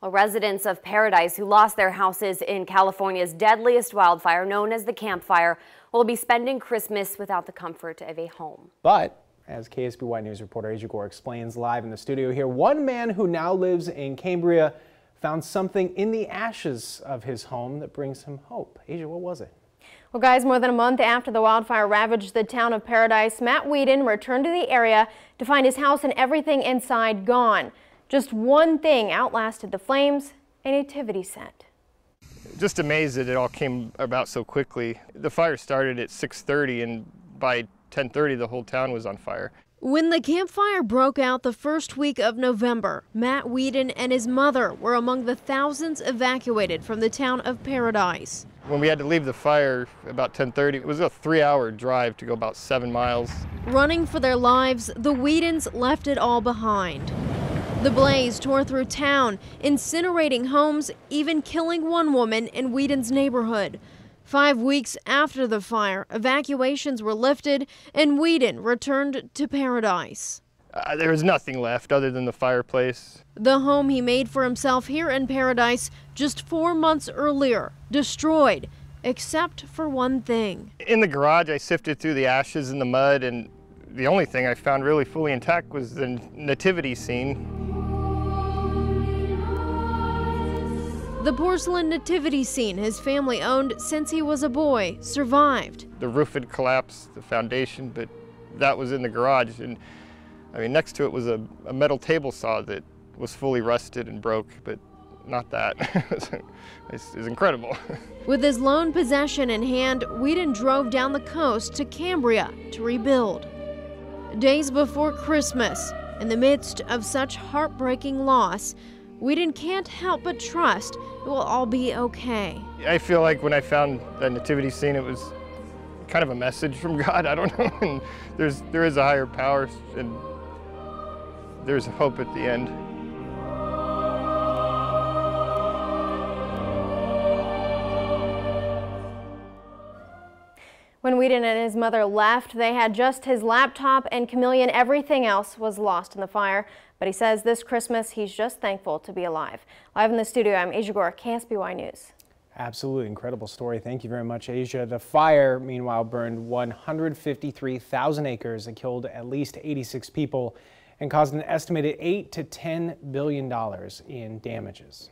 Well, residents of Paradise who lost their houses in California's deadliest wildfire, known as the Camp Fire, will be spending Christmas without the comfort of a home. But, as KSBY News reporter Asia Gore explains live in the studio here, one man who now lives in Cambria found something in the ashes of his home that brings him hope. Asia, what was it? Well, guys, more than a month after the wildfire ravaged the town of Paradise, Matt Whedon returned to the area to find his house and everything inside gone. Just one thing outlasted the flames: a nativity set. Just amazed that it all came about so quickly. The fire started at 6:30 and by 10:30 the whole town was on fire. When the campfire broke out the first week of November, Matt Whedon and his mother were among the thousands evacuated from the town of Paradise. When we had to leave the fire about 10:30, it was a 3-hour drive to go about 7 miles. Running for their lives, the Whedons left it all behind. The blaze tore through town, incinerating homes, even killing one woman in Whedon's neighborhood. 5 weeks after the fire, evacuations were lifted and Whedon returned to Paradise. There was nothing left other than the fireplace. The home he made for himself here in Paradise just 4 months earlier, destroyed, except for one thing. In the garage, I sifted through the ashes and the mud, and the only thing I found really fully intact was the nativity scene. The porcelain nativity scene his family owned since he was a boy survived. The roof had collapsed, the foundation, but that was in the garage. And I mean, next to it was a metal table saw that was fully rusted and broke, but not that. It's incredible. With his lone possession in hand, Whedon drove down the coast to Cambria to rebuild. Days before Christmas, in the midst of such heartbreaking loss, Whedon can't help but trust it will all be okay. I feel like when I found that nativity scene, it was kind of a message from God. I don't know. And there is a higher power, and there's hope at the end. When Whedon and his mother left, they had just his laptop and chameleon. Everything else was lost in the fire. But he says this Christmas, he's just thankful to be alive. Live in the studio, I'm Asia Gore, KSBY News. Absolutely incredible story. Thank you very much, Asia. The fire, meanwhile, burned 153,000 acres and killed at least 86 people and caused an estimated $8 to $10 billion in damages.